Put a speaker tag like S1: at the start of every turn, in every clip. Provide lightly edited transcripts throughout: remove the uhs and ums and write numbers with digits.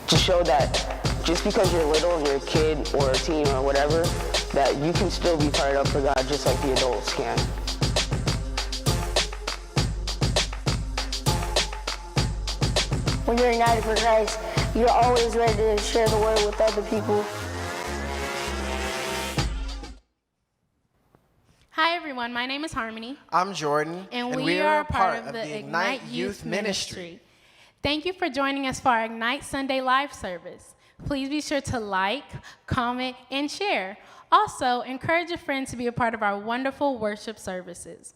S1: to show that just because you're little and you're a kid or a teen or whatever, that you can still be fired up for God just like the adults can.
S2: When you're united for Christ, you're always ready to share the word with other people.
S3: Hi everyone, my name is Harmony.
S4: I'm Jordan,
S3: and we are a part of the Ignite Youth Ministry. Thank you for joining us for our Ignite Sunday live service. Please be sure to like, comment, and share. Also, encourage a friend to be a part of our wonderful worship services.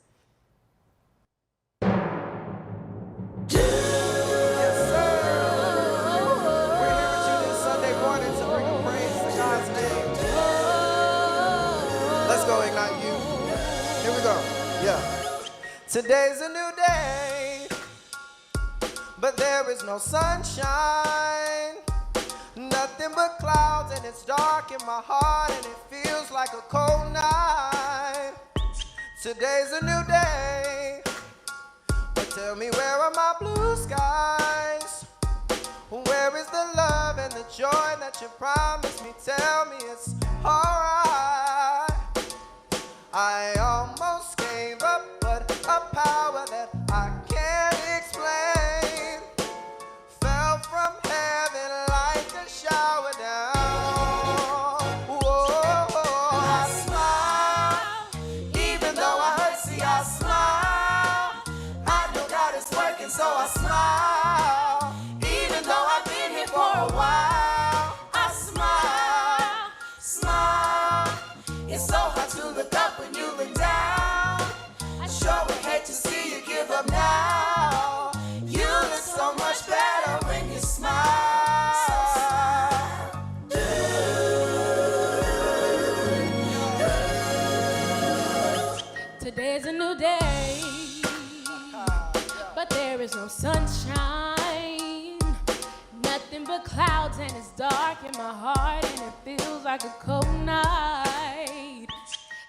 S4: Today's a new day, but there is no sunshine. Nothing but clouds, and it's dark in my heart, and it feels like a cold night. Today's a new day, but tell me, where are my blue skies? Where is the love and the joy that you promised me? Tell me it's alright. I almost gave up, but a power that I can't explain fell from heaven like a shower down. Whoa, I smile, even though I hurt, see I smile. I know God is working, so I smile. Even though I've been here for a while, I smile, smile. It's so hard to look up when you look down. I sure would hate to see you give up now. You look so much better when you smile.
S3: Today's a new day, but there is no sunshine. Nothing but clouds, and it's dark in my heart, and it feels like a cold night.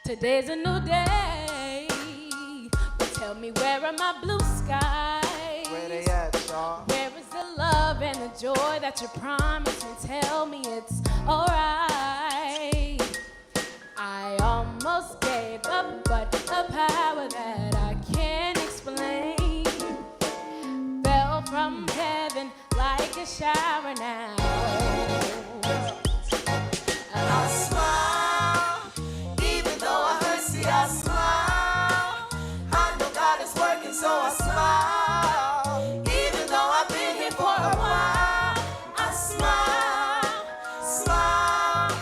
S3: Today's a new day, but tell me, where are my blue skies?
S4: Where they at, y'all?
S3: Where is the love and the joy that you promised me? Tell me it's alright. I almost gave up, but a power that I can't explain fell from heaven like a shower now.
S4: I smile, even though I hurt, see I smile. I know God is working, so I smile. Even though I've been here for a while, I smile, smile.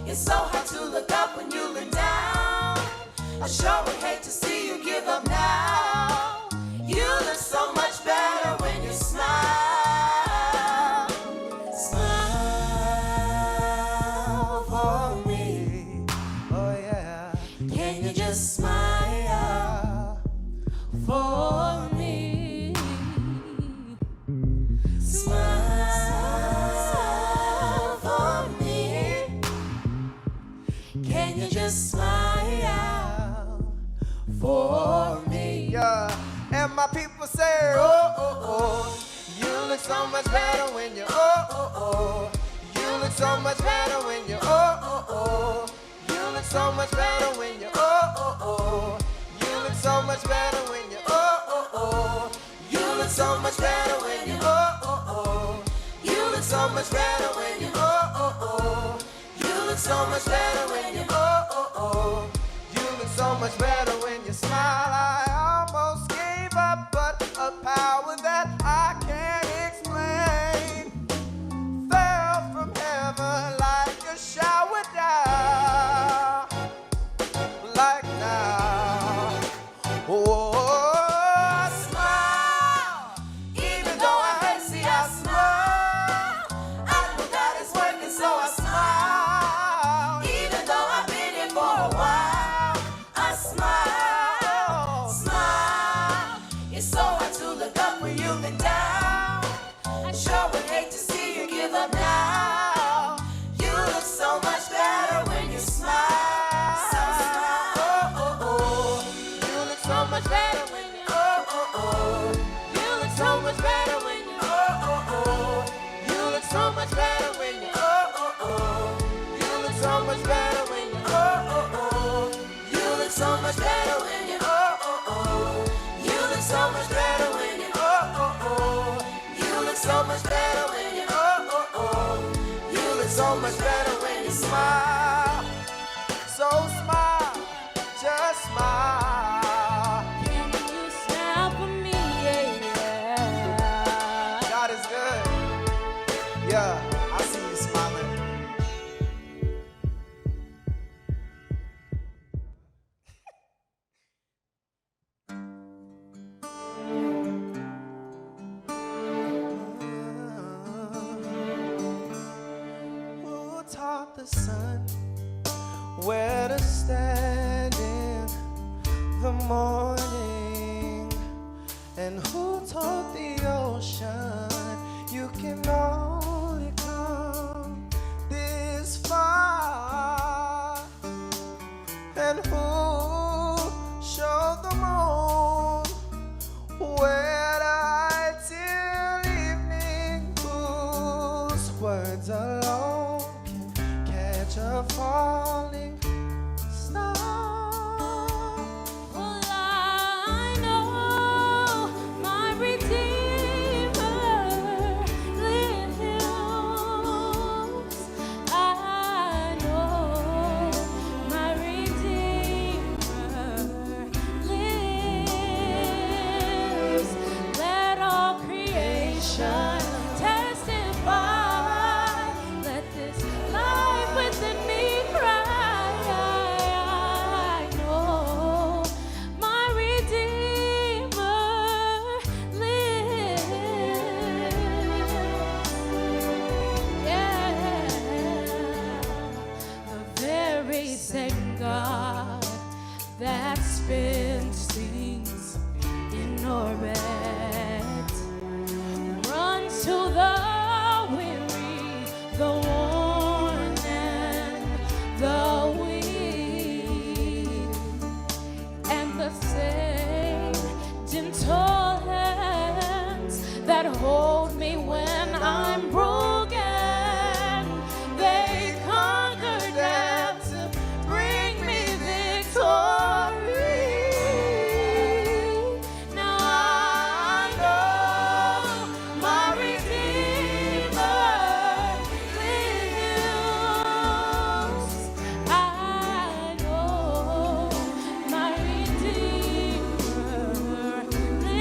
S4: It's so hard to look up when you look down. I sure would hate to see you give up now. You look so much better when you smile.
S3: Smile for me. Smile for me. Can you just smile for me?
S4: Yeah, and my people say, oh, oh, oh. You look so much better when you, oh, oh, oh. You look so much better when you, oh, oh, oh. You look so much better when you, oh, oh, oh. You look so much better when you, oh, oh, oh. You look so much better when you, oh, oh, oh. You look so much better when you, oh, oh, oh. You look so much better when you, oh, oh, oh. You look so much better when you smile. I almost gave up, but a power that I can't explain fell from heaven like a shower down. Like now. Oh, I smile. Even though I hurt, see I smile. I know God is working, so I smile. Even though I've been here for a while, I smile, smile. It's so hard to look up when you look down. I sure would hate to see you give up now. You look so much better when you smile. So much better when you, oh, oh, oh. You look so much better when you, oh, oh, oh. You look so much better. so much better when you oh oh oh. You look so much better when you oh oh oh. You look so much better when you smile. So smile, just smile.
S3: Can you smile for me? Yeah.
S4: God is good. Yeah, I see you smiling. Who taught the sun where to stand in the morning? And who taught the ocean you can only come this far? And who showed the moon where I till evening? Whose words alone can catch a falling star?
S3: Well, I know my Redeemer lives. I know my Redeemer lives. Let all creation testify. Let this life within me cry. I know my Redeemer lives. Yeah, the very same God that spins things in orbit runs to the weary, the worn, and the weak, and the same gentle hands that hold me when I'm broken. They conquer death to bring me victory. Now I know my Redeemer lives. I know my Redeemer lives.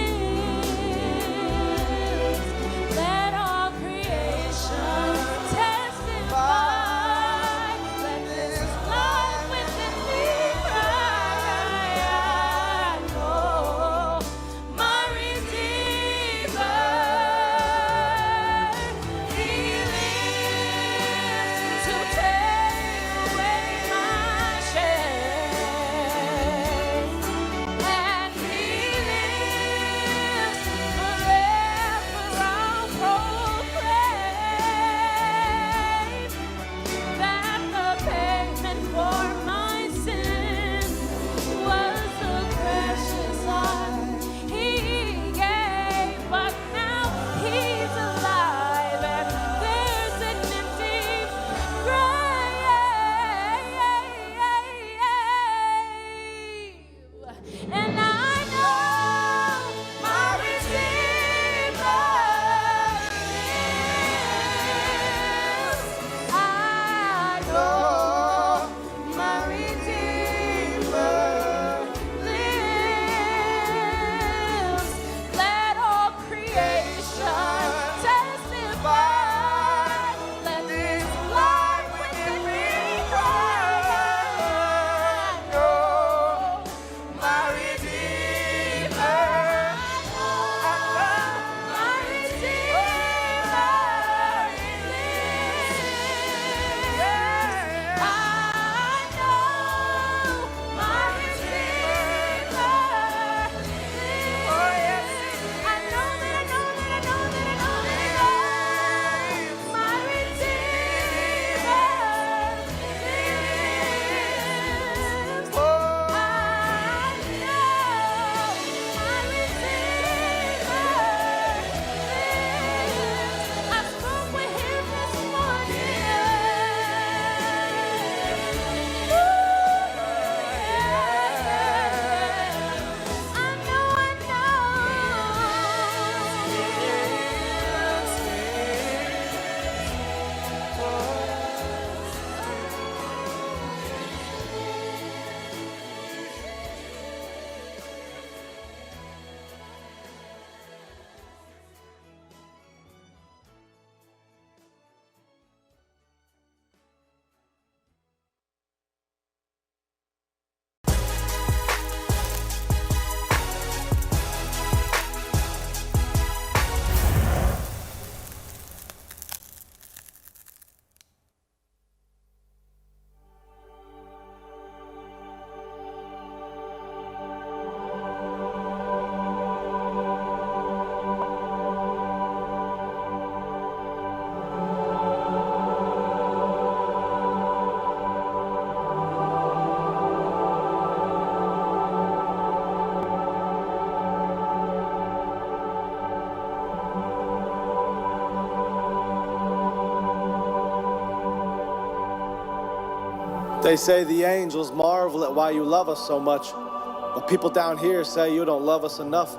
S5: They say the angels marvel at why you love us so much, but people down here say you don't love us enough.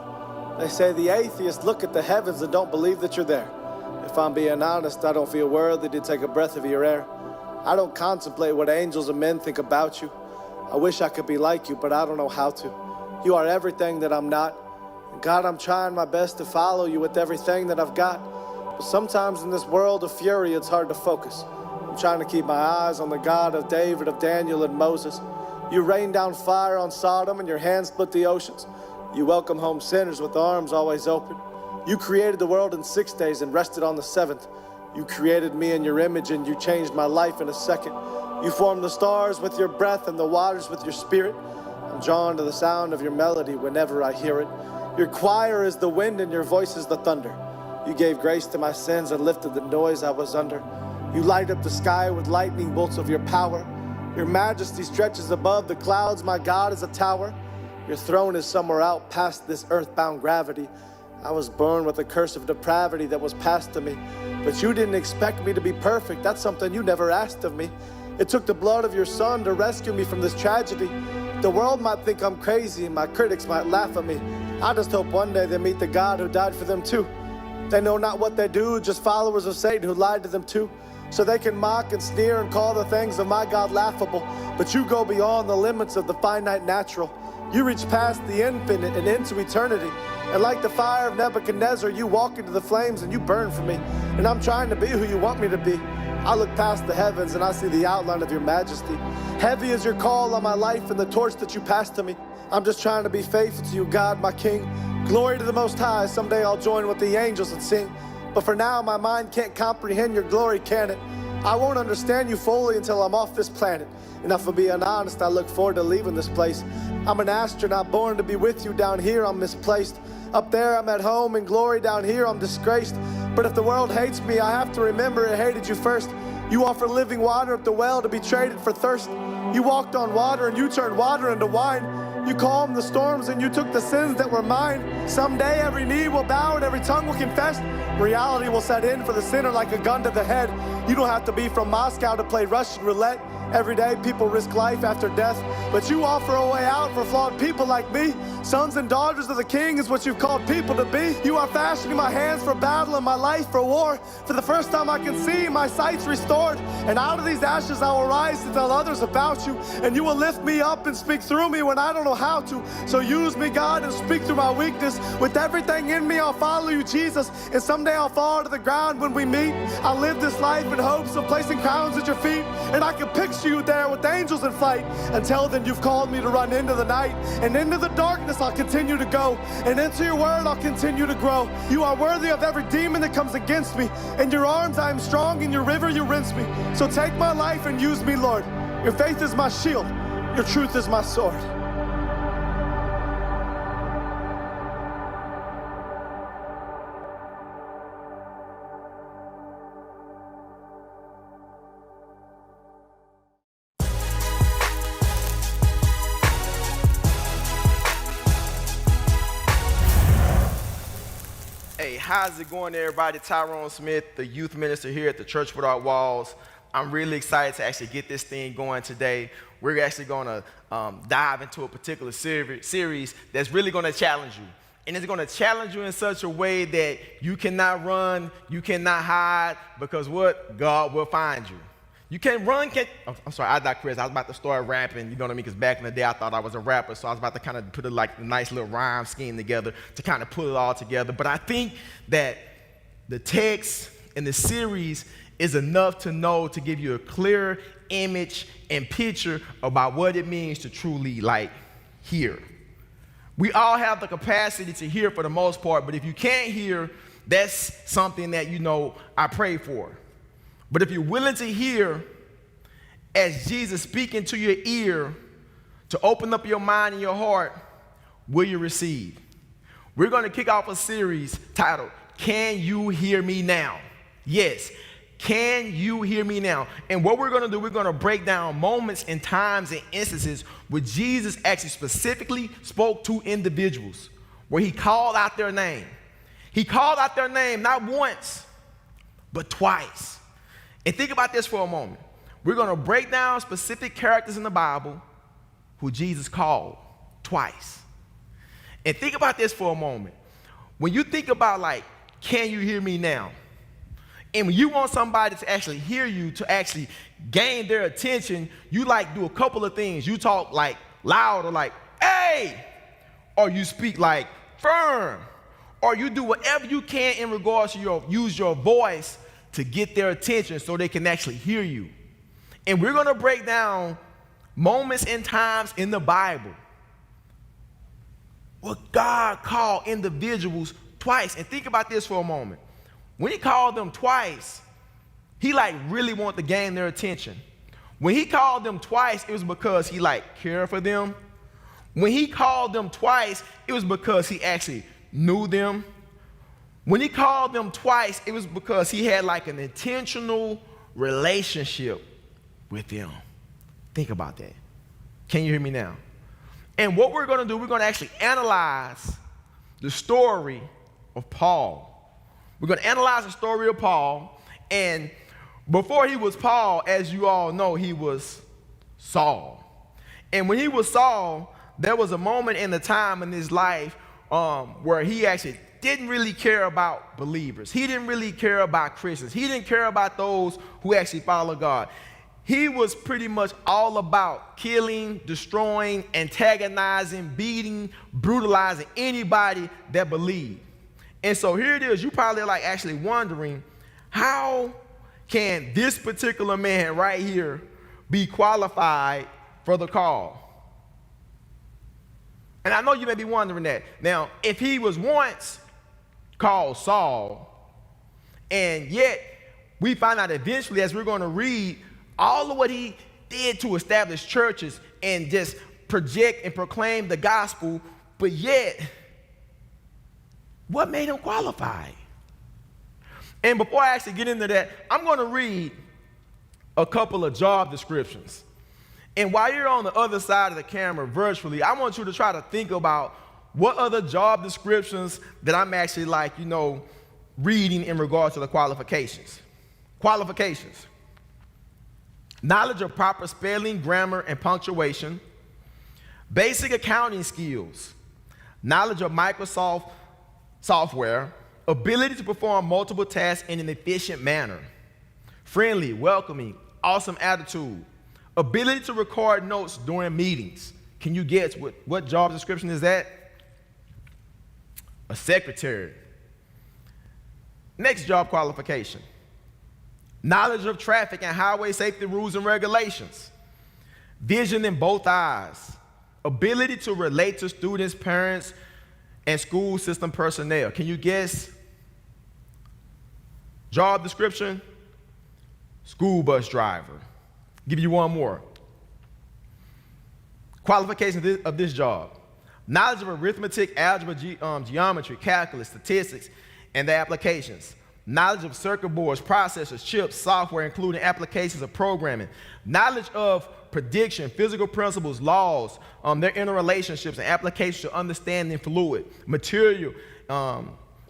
S5: They say the atheists look at the heavens and don't believe that you're there. If I'm being honest, I don't feel worthy to take a breath of your air. I don't contemplate what angels and men think about you. I wish I could be like you, but I don't know how to. You are everything that I'm not. And God, I'm trying my best to follow you with everything that I've got. But sometimes in this world of fury, it's hard to focus. I'm trying to keep my eyes on the God of David, of Daniel, and Moses. You rained down fire on Sodom and your hand split the oceans. You welcome home sinners with arms always open. You created the world in 6 days and rested on the seventh. You created me in your image and you changed my life in a second. You formed the stars with your breath and the waters with your spirit. I'm drawn to the sound of your melody whenever I hear it. Your choir is the wind and your voice is the thunder. You gave grace to my sins and lifted the noise I was under. You light up the sky with lightning bolts of your power. Your majesty stretches above the clouds. My God is a tower. Your throne is somewhere out past this earthbound gravity. I was born with a curse of depravity that was passed to me. But you didn't expect me to be perfect. That's something you never asked of me. It took the blood of your son to rescue me from this tragedy. The world might think I'm crazy and my critics might laugh at me. I just hope one day they meet the God who died for them too. They know not what they do, just followers of Satan who lied to them too. So they can mock and sneer and call the things of my God laughable. But you go beyond the limits of the finite natural. You reach past the infinite and into eternity. And like the fire of Nebuchadnezzar, you walk into the flames and you burn for me. And I'm trying to be who you want me to be. I look past the heavens and I see the outline of your majesty. Heavy is your call on my life and the torch that you passed to me. I'm just trying to be faithful to you, God, my King. Glory to the Most High. Someday I'll join with the angels and sing. But for now, my mind can't comprehend your glory, can it? I won't understand you fully until I'm off this planet. And if I'm being honest, I look forward to leaving this place. I'm an astronaut born to be with you. Down here, I'm misplaced. Up there, I'm at home. In glory, down here, I'm disgraced. But if the world hates me, I have to remember it hated you first. You offer living water at the well to be traded for thirst. You walked on water and you turned water into wine. You calmed the storms and you took the sins that were mine. Someday every knee will bow and every tongue will confess. Reality will set in for the sinner like a gun to the head. You don't have to be from Moscow to play Russian roulette. Every day people risk life after death, but you offer a way out for flawed people like me. Sons and daughters of the King is what you've called people to be. You are fashioning my hands for battle and my life for war. For the first time I can see, my sight's restored. And out of these ashes I will rise to tell others about you. And you will lift me up and speak through me when I don't know how to. So use me, God, and speak through my weakness. With everything in me, I'll follow you, Jesus. And someday I'll fall to the ground when we meet. I'll live this life in hopes of placing crowns at your feet. And I can picture you there with angels in flight. Until then, you've called me to run into the night. And into the darkness, I'll continue to go. And into your word, I'll continue to grow. You are worthy of every demon that comes against me. In your arms, I am strong. In your river, you rinse me. So take my life and use me, Lord. Your faith is my shield. Your truth is my sword.
S4: Hey, how's it going, everybody? Tyrone Smith, the youth minister here at the Church Without Walls. I'm really excited to actually get this thing going today. We're actually going to dive into a particular series that's really going to challenge you. And it's going to challenge you in such a way that you cannot run, you cannot hide, because what? God will find you. You can't run, I'm sorry, I digress. I was about to start rapping, you know what I mean? Because back in the day, I thought I was a rapper, so I was about to kind of put a nice little rhyme scheme together to kind of pull it all together. But I think that the text in the series is enough to know to give you a clear image and picture about what it means to truly, hear. We all have the capacity to hear for the most part, but if you can't hear, that's something that, I pray for. But if you're willing to hear as Jesus speaking to your ear, to open up your mind and your heart, will you receive? We're going to kick off a series titled, Can You Hear Me Now? Yes, can you hear me now? And what we're going to do, we're going to break down moments and times and instances where Jesus actually specifically spoke to individuals, where he called out their name. He called out their name not once, but twice. And think about this for a moment.
S6: we're going to break down specific characters in the Bible who Jesus called twice. And think about this for a moment. When you think about, like, can you hear me now? And when you want somebody to actually hear you, to actually gain their attention, you like do a couple of things. You talk like loud or like, hey, or you speak like firm, or you do whatever you can in regards to use your voice to get their attention so they can actually hear you. And we're going to break down moments and times in the Bible where God called individuals twice. And think about this for a moment. When he called them twice, he like really wanted to gain their attention. When he called them twice, it was because he like cared for them. When he called them twice, it was because he actually knew them. When he called them twice, it was because he had like an intentional relationship with them. Think about that. Can you hear me now? And what we're going to do, we're going to actually analyze the story of Paul. We're going to analyze the story of Paul. And before he was Paul, as you all know, he was Saul. And when he was Saul, there was a moment in the time in his life where he actually didn't really care about believers. He didn't really care about Christians. He didn't care about those who actually follow God. He was pretty much all about killing, destroying, antagonizing, beating, brutalizing anybody that believed. And so here it is. You probably like actually wondering, how can this particular man right here be qualified for the call? And I know you may be wondering that. Now, if he was once called Saul, and yet we find out eventually, as we're going to read, all of what he did to establish churches and just project and proclaim the gospel, but yet, what made him qualified? And before I actually get into that, I'm going to read a couple of job descriptions. And while you're on the other side of the camera virtually, I want you to try to think about what other job descriptions that I'm actually like, reading in regards to the qualifications. Qualifications. Knowledge of proper spelling, grammar, and punctuation. Basic accounting skills. Knowledge of Microsoft software. Ability to perform multiple tasks in an efficient manner. Friendly, welcoming, awesome attitude. Ability to record notes during meetings. Can you guess what job description is that? A secretary. Next job qualification. Knowledge of traffic and highway safety rules and regulations. Vision in both eyes. Ability to relate to students, parents, and school system personnel. Can you guess? Job description? School bus driver. Give you one more. Qualifications of this job. Knowledge of arithmetic, algebra, geometry, calculus, statistics, and their applications. Knowledge of circuit boards, processors, chips, software, including applications of programming. Knowledge of prediction, physical principles, laws, their interrelationships, and applications to understanding fluid, material,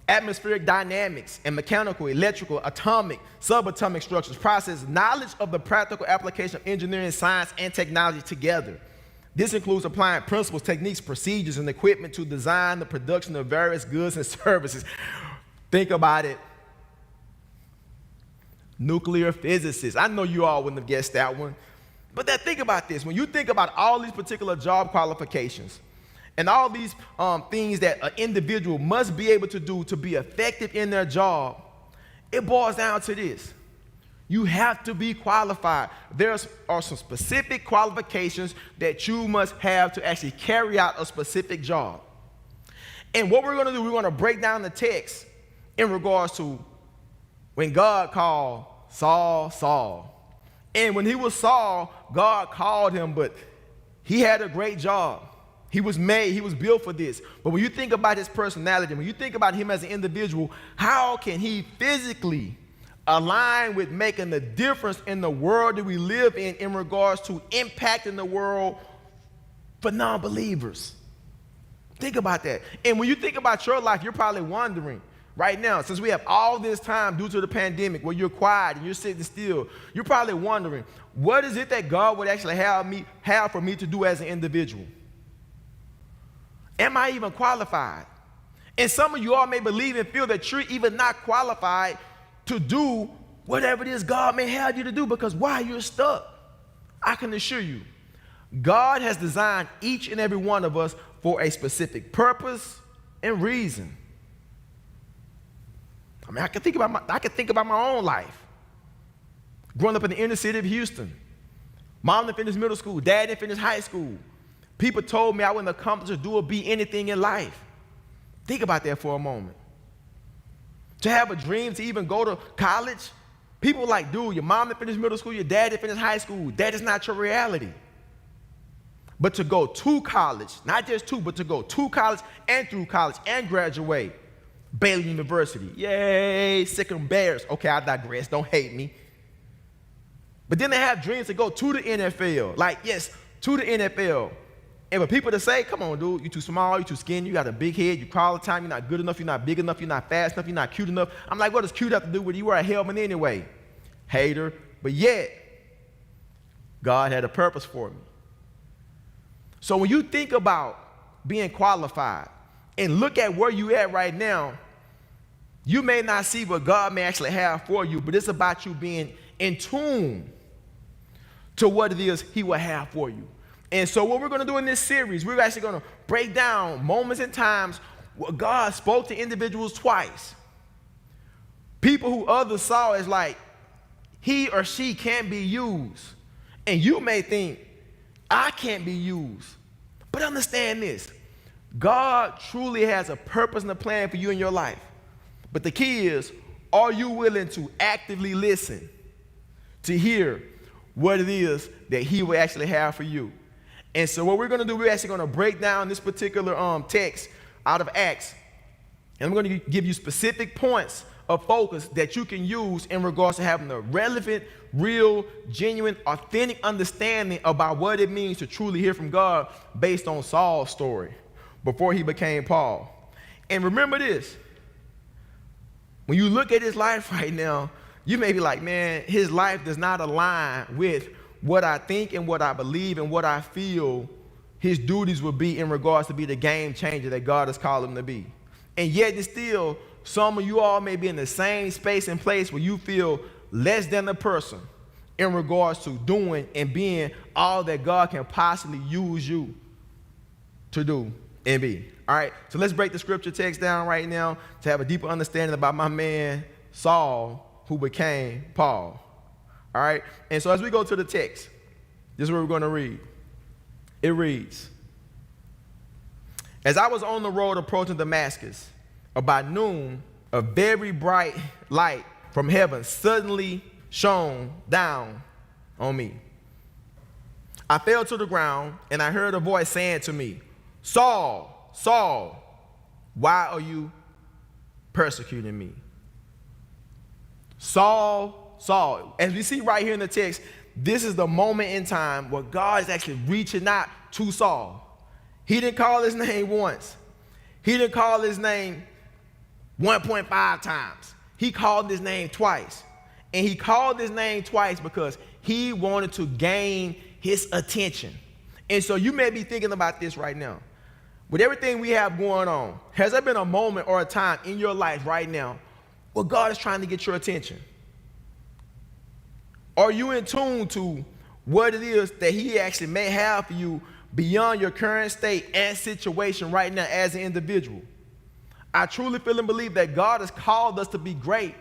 S6: atmospheric dynamics, and mechanical, electrical, atomic, subatomic structures, processes. Knowledge of the practical application of engineering, science, and technology together. This includes applying principles, techniques, procedures, and equipment to design the production of various goods and services. Think about it. Nuclear physicist. I know you all wouldn't have guessed that one. But then think about this. When you think about all these particular job qualifications and all these things that an individual must be able to do to be effective in their job, it boils down to this. You have to be qualified. There are some specific qualifications that you must have to actually carry out a specific job. And what we're going to do, we're going to break down the text in regards to when God called Saul, Saul. And when he was Saul, God called him, but he had a great job. He was made, he was built for this. But when you think about his personality, when you think about him as an individual, how can he physically align with making the difference in the world that we live in regards to impacting the world for non-believers? Think about that. And when you think about your life, you're probably wondering, right now, since we have all this time due to the pandemic where you're quiet and you're sitting still, you're probably wondering, what is it that God would actually have for me to do as an individual? Am I even qualified? And some of you all may believe and feel that you're even not qualified to do whatever it is God may have you to do, because why? You're stuck. I can assure you, God has designed each and every one of us for a specific purpose and reason. I mean, I can think about my own life. Growing up in the inner city of Houston, mom didn't finish middle school, dad didn't finish high school. People told me I wouldn't accomplish or do or be anything in life. Think about that for a moment. To have a dream to even go to college, people were like, dude, your mom didn't finish middle school, your dad didn't finish high school. That is not your reality. But to go to college, not just to, but to go to college and through college and graduate. Baylor University, yay, Sycamore Bears. Okay, I digress, don't hate me. But then they have dreams to go to the NFL. Like, yes, to the NFL. And for people to say, come on, dude, you're too small, you're too skinny, you got a big head, you cry all the time, you're not good enough, you're not big enough, you're not fast enough, you're not cute enough. I'm like, what does cute have to do with you? You are a helmet anyway. Hater. But yet, God had a purpose for me. So when you think about being qualified and look at where you at right now, you may not see what God may actually have for you, but it's about you being in tune to what it is he will have for you. And so what we're going to do in this series, we're actually going to break down moments and times where God spoke to individuals twice. People who others saw as like, he or she can't be used. And you may think, I can't be used. But understand this, God truly has a purpose and a plan for you in your life. But the key is, are you willing to actively listen to hear what it is that he will actually have for you? And so what we're going to do, we're actually going to break down this particular text out of Acts. And we're going to give you specific points of focus that you can use in regards to having a relevant, real, genuine, authentic understanding about what it means to truly hear from God based on Saul's story before he became Paul. And remember this, when you look at his life right now, you may be like, man, his life does not align with what I think and what I believe and what I feel his duties will be in regards to be the game changer that God has called him to be. And yet and still, some of you all may be in the same space and place where you feel less than a person in regards to doing and being all that God can possibly use you to do and be. All right, so let's break the scripture text down right now to have a deeper understanding about my man Saul, who became Paul. All right, and so as we go to the text, this is what we're going to read. It reads, as I was on the road approaching Damascus, about noon, a very bright light from heaven suddenly shone down on me. I fell to the ground, and I heard a voice saying to me, Saul, Saul, why are you persecuting me? Saul, Saul. As we see right here in the text, this is the moment in time where God is actually reaching out to Saul. He didn't call his name once. He didn't call his name 1.5 times. He called his name twice. And he called his name twice because he wanted to gain his attention. And so you may be thinking about this right now. With everything we have going on, has there been a moment or a time in your life right now where God is trying to get your attention? Are you in tune to what it is that he actually may have for you beyond your current state and situation right now as an individual? I truly feel and believe that God has called us to be great,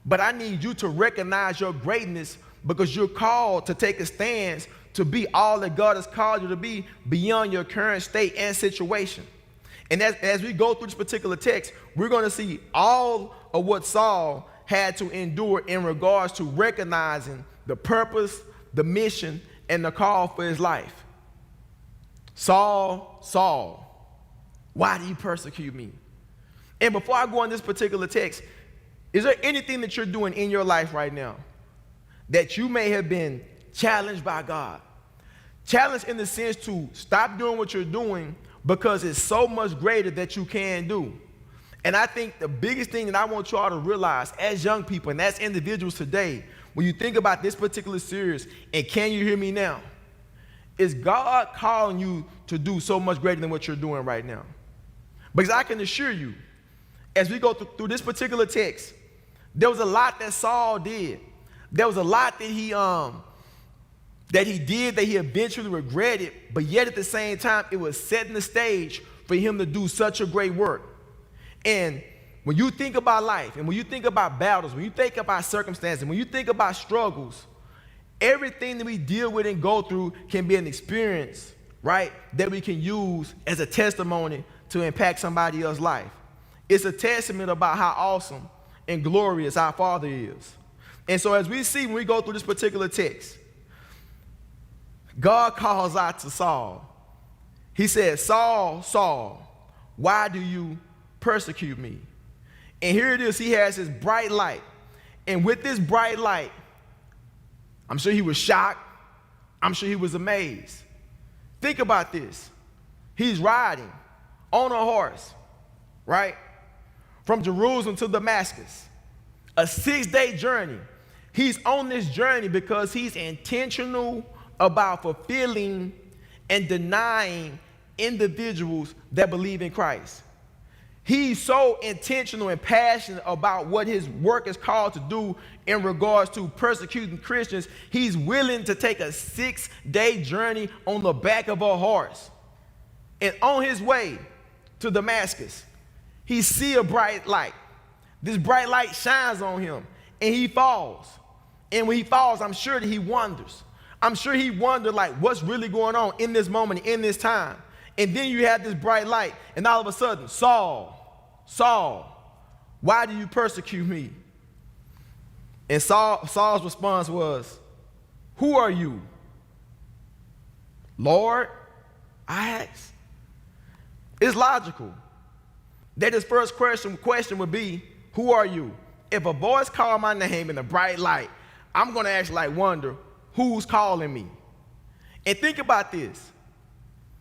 S6: but I need you to recognize your greatness because you're called to take a stance to be all that God has called you to be beyond your current state and situation. And as we go through this particular text, we're going to see all of what Saul had to endure in regards to recognizing the purpose, the mission, and the call for his life. Saul, Saul, why do you persecute me? And before I go on this particular text, is there anything that you're doing in your life right now that you may have been challenged by God? Challenged in the sense to stop doing what you're doing because it's so much greater that you can do. And I think the biggest thing that I want you all to realize as young people and as individuals today, when you think about this particular series, and can you hear me now, is God calling you to do so much greater than what you're doing right now. Because I can assure you, as we go through this particular text, there was a lot that Saul did. There was a lot that he did that he eventually regretted, but yet at the same time, it was setting the stage for him to do such a great work. And when you think about life, and when you think about battles, when you think about circumstances, when you think about struggles, everything that we deal with and go through can be an experience, right, that we can use as a testimony to impact somebody else's life. It's a testament about how awesome and glorious our Father is. And so as we see when we go through this particular text, God calls out to Saul. He says, Saul, Saul, why do you persecute me? And here it is, he has this bright light. And with this bright light, I'm sure he was shocked. I'm sure he was amazed. Think about this. He's riding on a horse, right? From Jerusalem to Damascus, a 6-day journey. He's on this journey because he's intentional about fulfilling and denying individuals that believe in Christ. He's so intentional and passionate about what his work is called to do in regards to persecuting Christians. He's willing to take a 6-day journey on the back of a horse. And on his way to Damascus, he sees a bright light. This bright light shines on him, and he falls. And when he falls, I'm sure that he wonders. I'm sure he wondered, like, what's really going on in this moment, in this time? And then you have this bright light, and all of a sudden, Saul, Saul, why do you persecute me? And Saul's response was, who are you? Lord, I asked. It's logical that his first question would be, who are you? If a voice called my name in a bright light, I'm going to actually wonder, who's calling me? And think about this.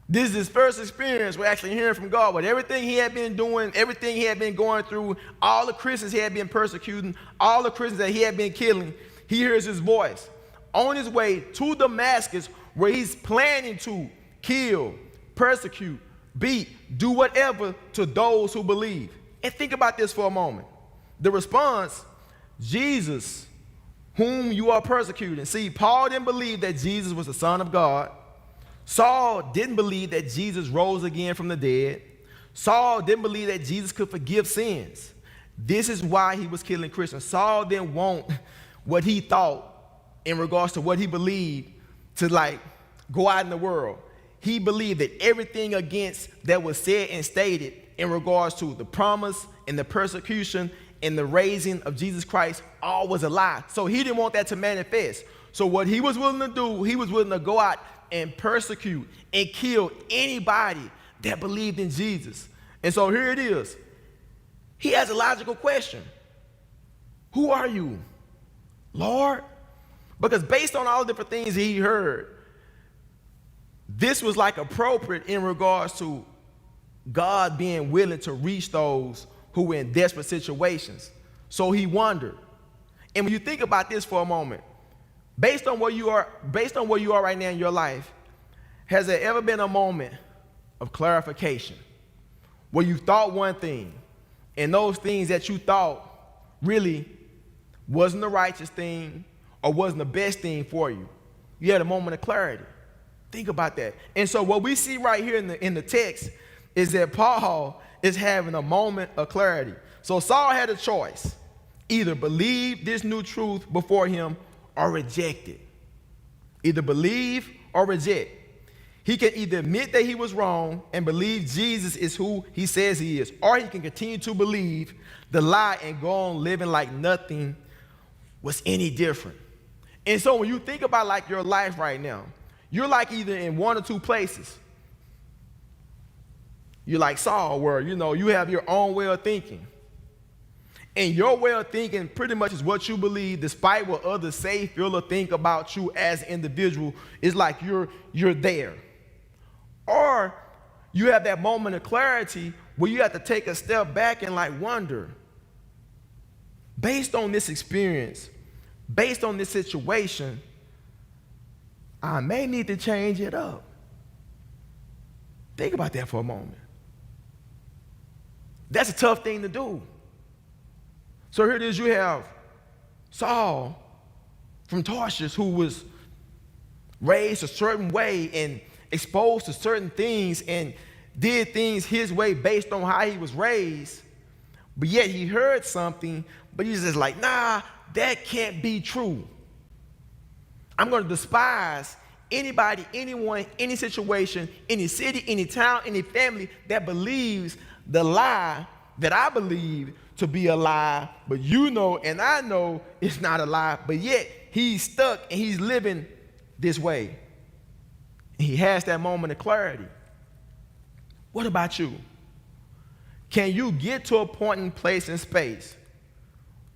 S6: This is his first experience with actually hearing from God. With everything he had been doing, everything he had been going through, all the Christians he had been persecuting, all the Christians that he had been killing, he hears his voice on his way to Damascus, where he's planning to kill, persecute, beat, do whatever to those who believe. And think about this for a moment. The response, Jesus, whom you are persecuting. See, Paul didn't believe that Jesus was the Son of God. Saul didn't believe that Jesus rose again from the dead. Saul didn't believe that Jesus could forgive sins. This is why he was killing Christians. Saul didn't want what he thought in regards to what he believed to go out in the world. He believed that everything against that was said and stated in regards to the promise and the persecution and the raising of Jesus Christ all was a lie. So he didn't want that to manifest. So what he was willing to do, he was willing to go out and persecute and kill anybody that believed in Jesus. And so here it is. He has a logical question. Who are you, Lord? Because based on all the different things he heard, this was appropriate in regards to God being willing to reach those who were in desperate situations. So he wondered. And when you think about this for a moment, based on where you are right now in your life, has there ever been a moment of clarification where you thought one thing and those things that you thought really wasn't the righteous thing or wasn't the best thing for you? You had a moment of clarity. Think about that. And so what we see right here in the text is that Paul is having a moment of clarity. So Saul had a choice: either believe this new truth before him or reject it. Either believe or reject. He can either admit that he was wrong and believe Jesus is who he says he is, or he can continue to believe the lie and go on living like nothing was any different. And so when you think about your life right now, you're either in one or two places. You're like Saul, where you have your own way of thinking. And your way of thinking pretty much is what you believe, despite what others say, feel, or think about you as an individual. It's like you're there. Or you have that moment of clarity where you have to take a step back and like wonder, based on this experience, based on this situation, I may need to change it up. Think about that for a moment. That's a tough thing to do. So here it is, you have Saul from Tarshish, who was raised a certain way and exposed to certain things and did things his way based on how he was raised, but yet he heard something, but he's just like, nah, that can't be true. I'm going to despise anybody, anyone, any situation, any city, any town, any family that believes the lie that I believe to be a lie, but you know and I know it's not a lie, but yet he's stuck and he's living this way. And he has that moment of clarity. What about you? Can you get to a point in place and space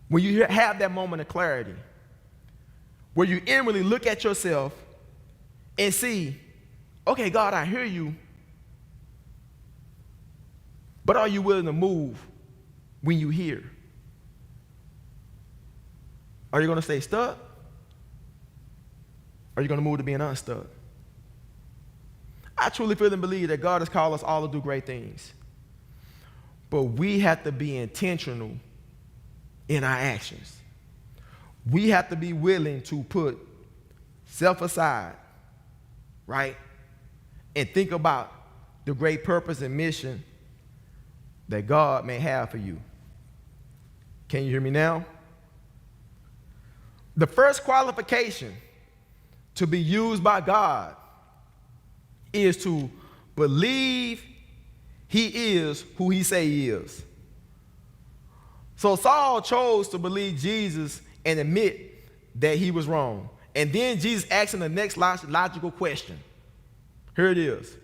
S6: when you have that moment of clarity, where you inwardly look at yourself and see, okay, God, I hear you, but are you willing to move when you hear? Are you going to stay stuck? Or are you going to move to being unstuck? I truly feel and believe that God has called us all to do great things. But we have to be intentional in our actions. We have to be willing to put self aside, right? And think about the great purpose and mission that God may have for you. Can you hear me now? The first qualification to be used by God is to believe he is who he say he is. So Saul chose to believe Jesus and admit that he was wrong. And then Jesus asked him the next logical question. Here it is.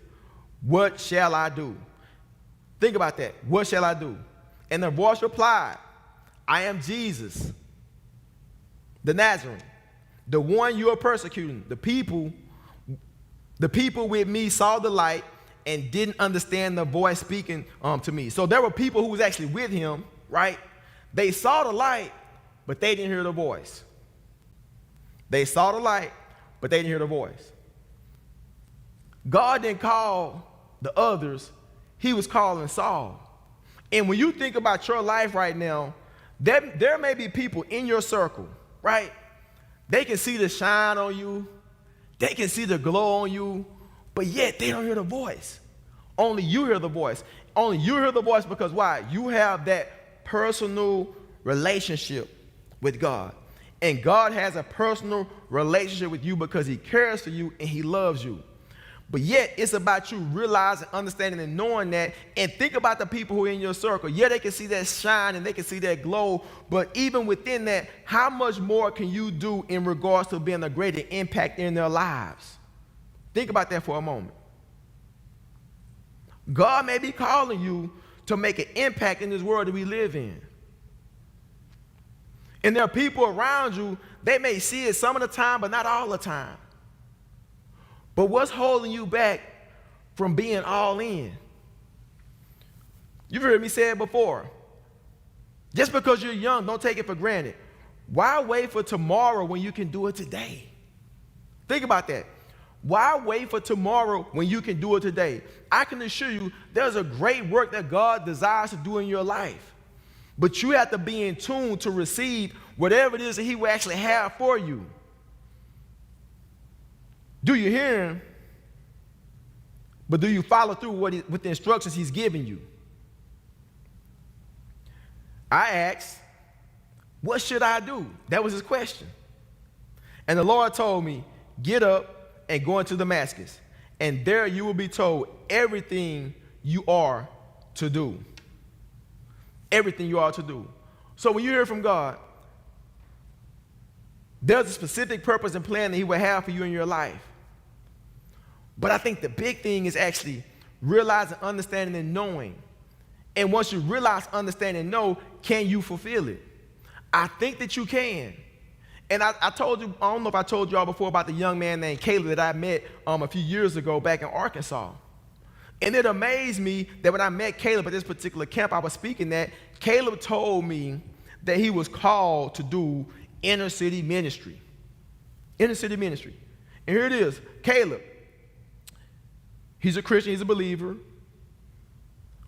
S6: What shall I do? Think about that. What shall I do? And the voice replied, I am Jesus, the Nazarene, the one you are persecuting. The people with me saw the light and didn't understand the voice speaking to me. So there were people who was actually with him, right? They saw the light, but they didn't hear the voice. They saw the light, but they didn't hear the voice. God didn't call the others. He was calling Saul. And when you think about your life right now, there may be people in your circle, right? They can see the shine on you. They can see the glow on you, but yet they don't hear the voice. Only you hear the voice. Only you hear the voice because why? You have that personal relationship with God. And God has a personal relationship with you because he cares for you and he loves you. But yet, it's about you realizing, understanding, and knowing that. And think about the people who are in your circle. Yeah, they can see that shine and they can see that glow. But even within that, how much more can you do in regards to being a greater impact in their lives? Think about that for a moment. God may be calling you to make an impact in this world that we live in. And there are people around you, they may see it some of the time, but not all the time. But what's holding you back from being all in? You've heard me say it before. Just because you're young, don't take it for granted. Why wait for tomorrow when you can do it today? Think about that. Why wait for tomorrow when you can do it today? I can assure you there's a great work that God desires to do in your life. But you have to be in tune to receive whatever it is that he will actually have for you. Do you hear him? But do you follow through with the instructions he's giving you? I asked, what should I do? That was his question. And the Lord told me, get up and go into Damascus, and there you will be told everything you are to do. Everything you are to do. So when you hear from God, there's a specific purpose and plan that he will have for you in your life. But I think the big thing is actually realizing, understanding, and knowing. And once you realize, understand, and know, can you fulfill it? I think that you can. And I told you, I don't know if I told you all before about the young man named Caleb that I met a few years ago back in Arkansas. And it amazed me that when I met Caleb at this particular camp I was speaking at, Caleb told me that he was called to do inner city ministry. Inner city ministry. And here it is, Caleb. He's a Christian, he's a believer.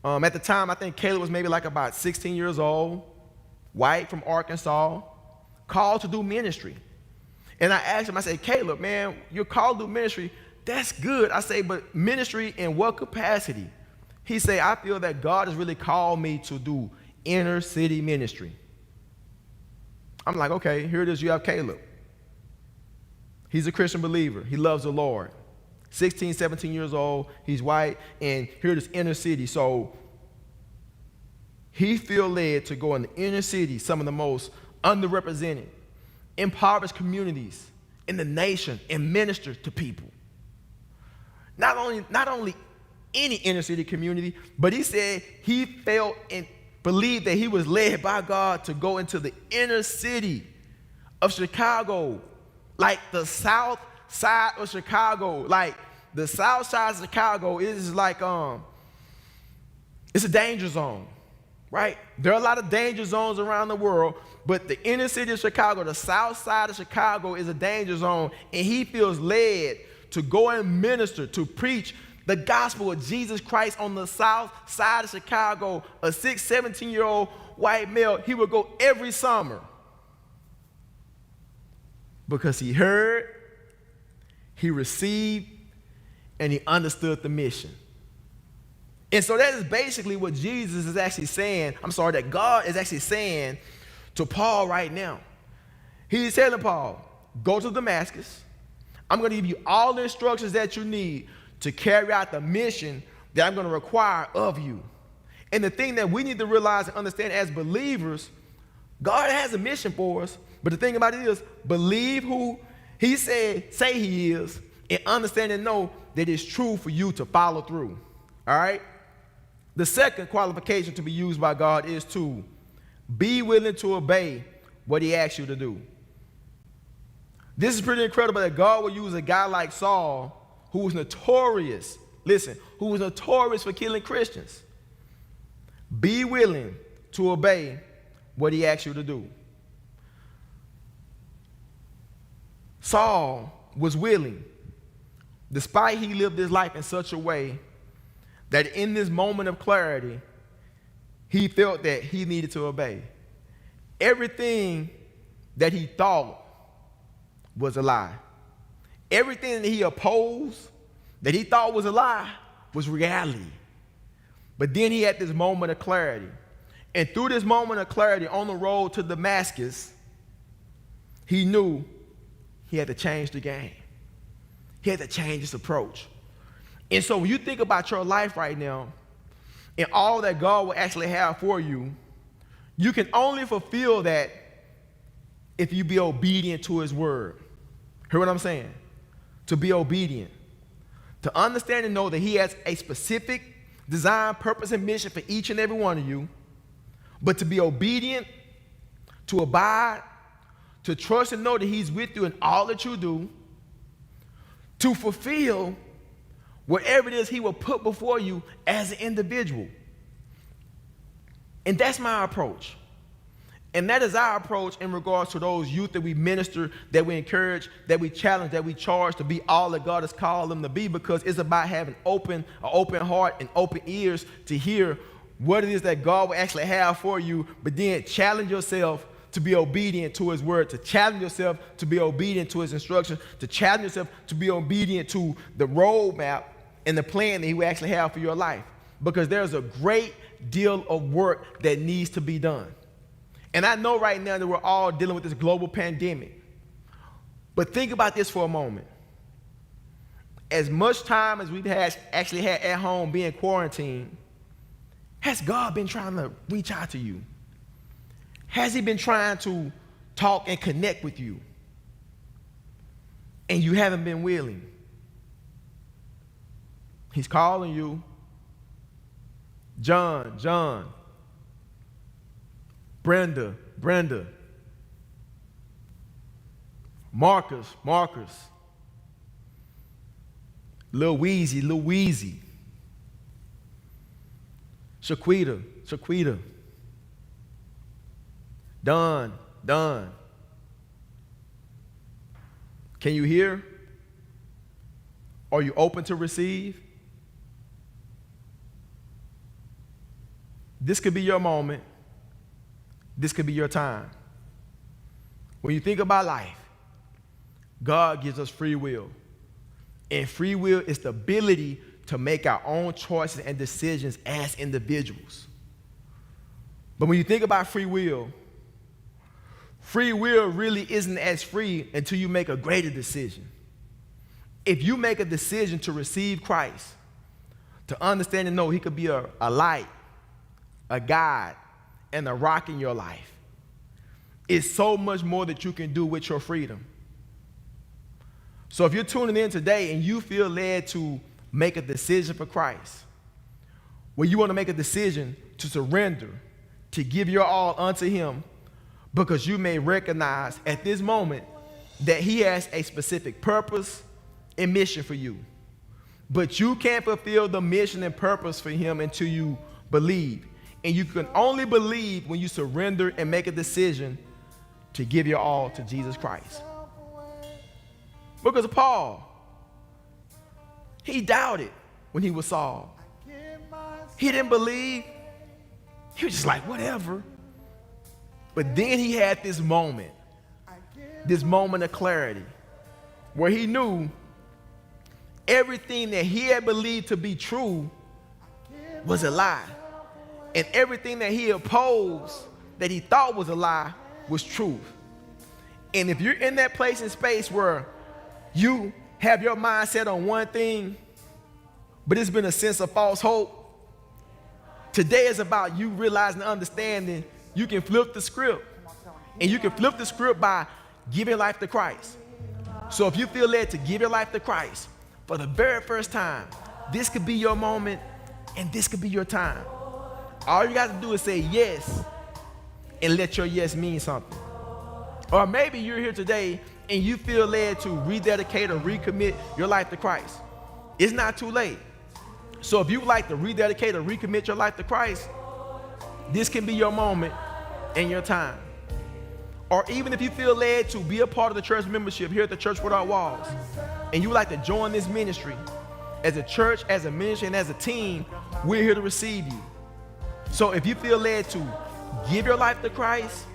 S6: At the time, I think Caleb was maybe like about 16 years old, white from Arkansas, called to do ministry. And I asked him, I said, Caleb, man, you're called to do ministry. That's good. I say, but ministry in what capacity? He said, I feel that God has really called me to do inner city ministry. I'm like, okay, here it is. You have Caleb. He's a Christian believer. He loves the Lord. 16, 17 years old. He's white. And here it is, inner city. So he feel led to go in the inner city, some of the most underrepresented, impoverished communities in the nation, and minister to people. Not only any inner city community, but he said he felt and believed that he was led by God to go into the inner city of Chicago, like the south side of Chicago. Like the south side of Chicago is like it's a danger zone, right? There are a lot of danger zones around the world, but the inner city of Chicago, the south side of Chicago, is a danger zone, and he feels led to go and minister, to preach the gospel of Jesus Christ on the south side of Chicago. A 17-year-old white male, he would go every summer because he heard, he received, and he understood the mission. And so that is basically what Jesus is actually saying. That God is actually saying to Paul right now. He's telling Paul, go to Damascus. I'm going to give you all the instructions that you need to carry out the mission that I'm going to require of you. And the thing that we need to realize and understand as believers, God has a mission for us. But the thing about it is, believe who he say he is, and understand and know that it's true for you to follow through. All right? The second qualification to be used by God is to be willing to obey what he asks you to do. This is pretty incredible that God will use a guy like Saul, who was notorious, who was notorious for killing Christians. Be willing to obey what he asks you to do. Saul was willing, despite he lived his life in such a way that in this moment of clarity, he felt that he needed to obey. Everything that he thought was a lie. Everything that he opposed, that he thought was a lie, was reality. But then he had this moment of clarity. And through this moment of clarity on the road to Damascus, he knew he had to change the game. He had to change his approach. And so when you think about your life right now and all that God will actually have for you, you can only fulfill that if you be obedient to his word. Hear what I'm saying? To be obedient. To understand and know that he has a specific design, purpose, and mission for each and every one of you. But to be obedient, to abide, to trust and know that he's with you in all that you do, to fulfill whatever it is he will put before you as an individual. And that's my approach. And that is our approach in regards to those youth that we minister, that we encourage, that we challenge, that we charge to be all that God has called them to be, because it's about having an open heart and open ears to hear what it is that God will actually have for you, but then challenge yourself to be obedient to his word, to challenge yourself to be obedient to his instructions, to challenge yourself to be obedient to the roadmap and the plan that he will actually have for your life. Because there's a great deal of work that needs to be done. And I know right now that we're all dealing with this global pandemic. But think about this for a moment. As much time as we've actually had at home being quarantined, has God been trying to reach out to you? Has he been trying to talk and connect with you? And you haven't been willing. He's calling you. John. Brenda. Marcus. Lil Weezy. Shaquita. Done. Can you hear? Are you open to receive? This could be your moment. This could be your time. When you think about life, God gives us free will. And free will is the ability to make our own choices and decisions as individuals. But when you think about free will really isn't as free until you make a greater decision. If you make a decision to receive Christ, to understand and know he could be a light, a guide, and a rock in your life, it's so much more that you can do with your freedom. So if you're tuning in today and you feel led to make a decision for Christ, where you want to make a decision to surrender, to give your all unto him, because you may recognize at this moment that he has a specific purpose and mission for you. But you can't fulfill the mission and purpose for him until you believe. And you can only believe when you surrender and make a decision to give your all to Jesus Christ. Because Paul, he doubted when he was Saul. He didn't believe. He was just like, whatever. But then he had this moment of clarity, where he knew everything that he had believed to be true was a lie. And everything that he opposed, that he thought was a lie, was truth. And if you're in that place and space where you have your mindset on one thing, but it's been a sense of false hope, today is about you realizing and understanding you can flip the script. And you can flip the script by giving life to Christ. So if you feel led to give your life to Christ for the very first time, this could be your moment and this could be your time. All you got to do is say yes and let your yes mean something. Or maybe you're here today and you feel led to rededicate or recommit your life to Christ. It's not too late. So if you would like to rededicate or recommit your life to Christ, this can be your moment and your time. Or even if you feel led to be a part of the church membership here at the Church Without Walls, and you would like to join this ministry, as a church, as a ministry, and as a team, we're here to receive you. So if you feel led to give your life to Christ,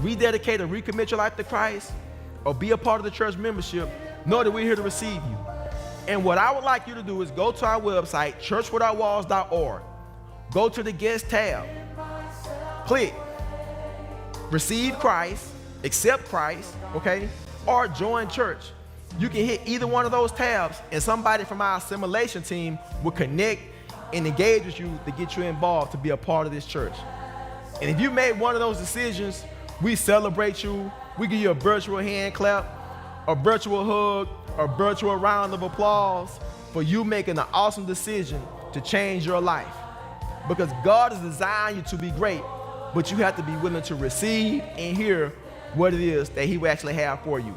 S6: rededicate or recommit your life to Christ, or be a part of the church membership, know that we're here to receive you. And what I would like you to do is go to our website, churchwithoutwalls.org. Go to the guest tab. Click receive Christ, accept Christ, okay, or join church. You can hit either one of those tabs and somebody from our assimilation team will connect and engage with you to get you involved to be a part of this church. And if you made one of those decisions, we celebrate you. We give you a virtual hand clap, a virtual hug, a virtual round of applause for you making an awesome decision to change your life. Because God has designed you to be great, but you have to be willing to receive and hear what it is that he will actually have for you.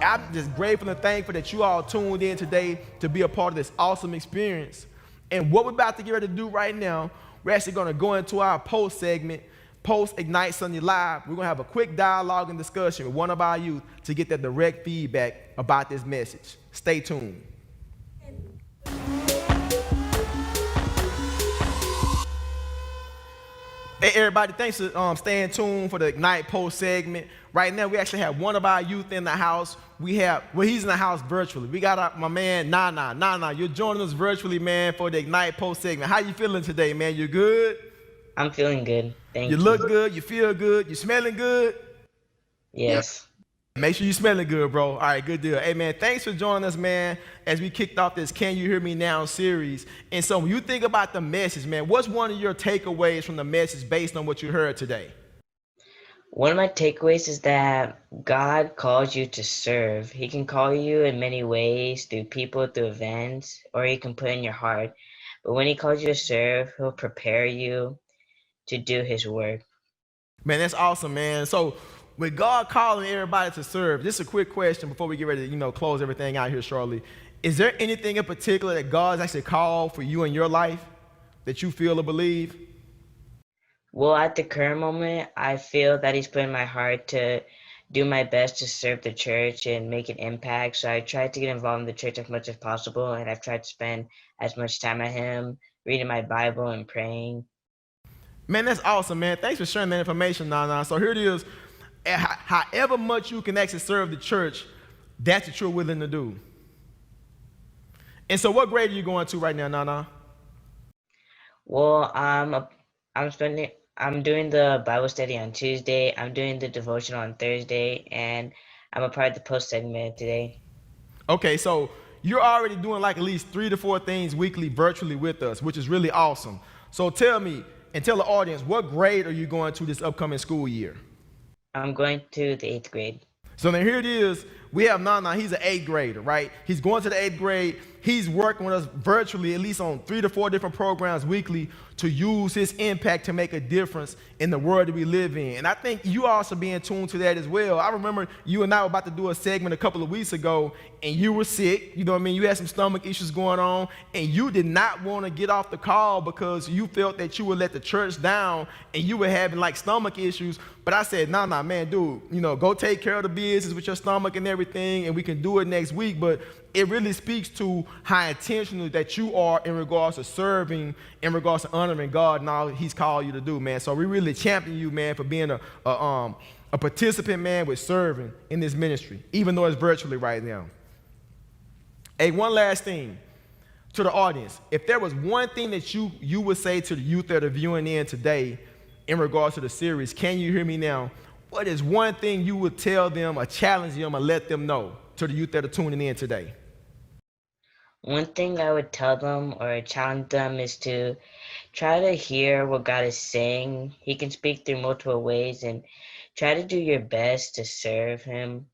S6: I'm just grateful and thankful that you all tuned in today to be a part of this awesome experience. And what we're about to get ready to do right now, we're actually going to go into our post segment, Post Ignite Sunday Live. We're going to have a quick dialogue and discussion with one of our youth to get that direct feedback about this message. Stay tuned. Hey everybody, thanks for staying tuned for the Ignite Post segment. Right now, we actually have one of our youth in the house. He's in the house virtually. We got my man, Nana. Nana, you're joining us virtually, man, for the Ignite Post segment. How you feeling today, man? You good?
S7: I'm feeling good. Thank you.
S6: You look good. You feel good. You smelling good?
S7: Yes.
S6: Make sure you smelling good, bro. All right, good deal. Hey, man, thanks for joining us, man, as we kicked off this Can You Hear Me Now series. And so when you think about the message, man, what's one of your takeaways from the message based on what you heard today?
S7: One of my takeaways is that God calls you to serve. He can call you in many ways, through people, through events, or he can put in your heart. But when he calls you to serve, he'll prepare you to do his work.
S6: Man, that's awesome, man. So with God calling everybody to serve, just a quick question before we get ready to, close everything out here shortly. Is there anything in particular that God's actually called for you in your life that you feel or believe?
S7: Well, at the current moment, I feel that he's put in my heart to do my best to serve the church and make an impact. So I try to get involved in the church as much as possible, and I've tried to spend as much time at him, reading my Bible and praying.
S6: Man, that's awesome, man. Thanks for sharing that information, Nana. So here it is. However much you can actually serve the church, that's what you're willing to do. And so what grade are you going to right now, Nana?
S7: Well, I'm doing the Bible study on Tuesday. I'm doing the devotion on Thursday, and I'm a part of the post segment today.
S6: Okay, so you're already doing like at least 3 to 4 things weekly virtually with us, which is really awesome. So tell me and tell the audience, what grade are you going to this upcoming school year?
S7: I'm going to the 8th grade.
S6: So then here it is. We have Nana. He's an 8th grader, right? He's going to the 8th grade. He's working with us virtually, at least on 3 to 4 different programs weekly to use his impact to make a difference in the world that we live in. And I think you also be in tune to that as well. I remember you and I were about to do a segment a couple of weeks ago, and you were sick. You know what I mean? You had some stomach issues going on, and you did not want to get off the call because you felt that you would let the church down, and you were having like stomach issues. But I said, nah, man, dude, go take care of the business with your stomach and everything, and we can do it next week. But it really speaks to how intentional that you are in regards to serving, in regards to honoring God and all he's called you to do, man. So we really champion you, man, for being a participant, man, with serving in this ministry, even though it's virtually right now. Hey, one last thing to the audience. If there was one thing that you would say to the youth that are viewing in today in regards to the series, can you hear me now? What is one thing you would tell them or challenge them or let them know to the youth that are tuning in today?
S7: One thing I would tell them or challenge them is to try to hear what God is saying. He can speak through multiple ways, and try to do your best to serve him.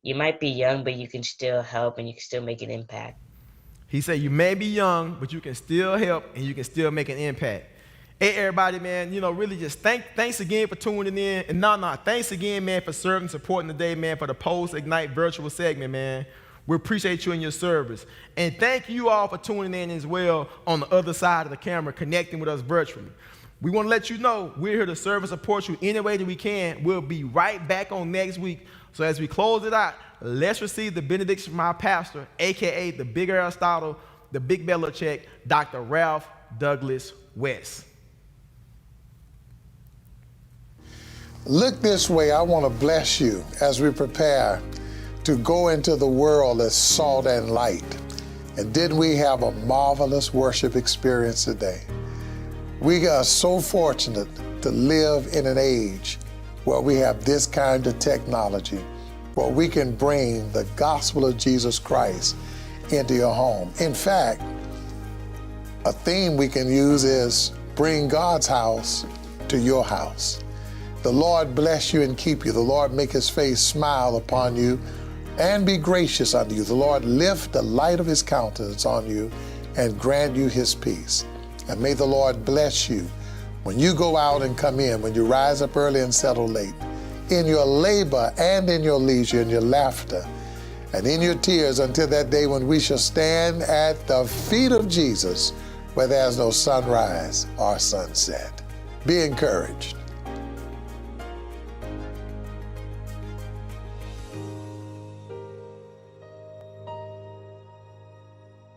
S7: You might be young, but you can still help and you can still make an impact.
S6: He said you may be young, but you can still help and you can still make an impact. Hey, everybody, man, really just thanks again for tuning in. And thanks again, man, for serving, supporting today, man, for the Post Ignite virtual segment, man. We appreciate you and your service. And thank you all for tuning in as well on the other side of the camera, connecting with us virtually. We want to let you know we're here to serve and support you any way that we can. We'll be right back on next week. So as we close it out, let's receive the benediction from our pastor, a.k.a. the Big Aristotle, the Big Belichick, Dr. Ralph Douglas West.
S8: Look this way, I want to bless you as we prepare to go into the world as salt and light. And didn't we have a marvelous worship experience today? We are so fortunate to live in an age where we have this kind of technology, where we can bring the gospel of Jesus Christ into your home. In fact, a theme we can use is bring God's house to your house. The Lord bless you and keep you. The Lord make his face smile upon you and be gracious unto you. The Lord lift the light of his countenance on you and grant you his peace. And may the Lord bless you when you go out and come in, when you rise up early and settle late, in your labor and in your leisure, in your laughter and in your tears, until that day when we shall stand at the feet of Jesus, where there's no sunrise or sunset. Be encouraged.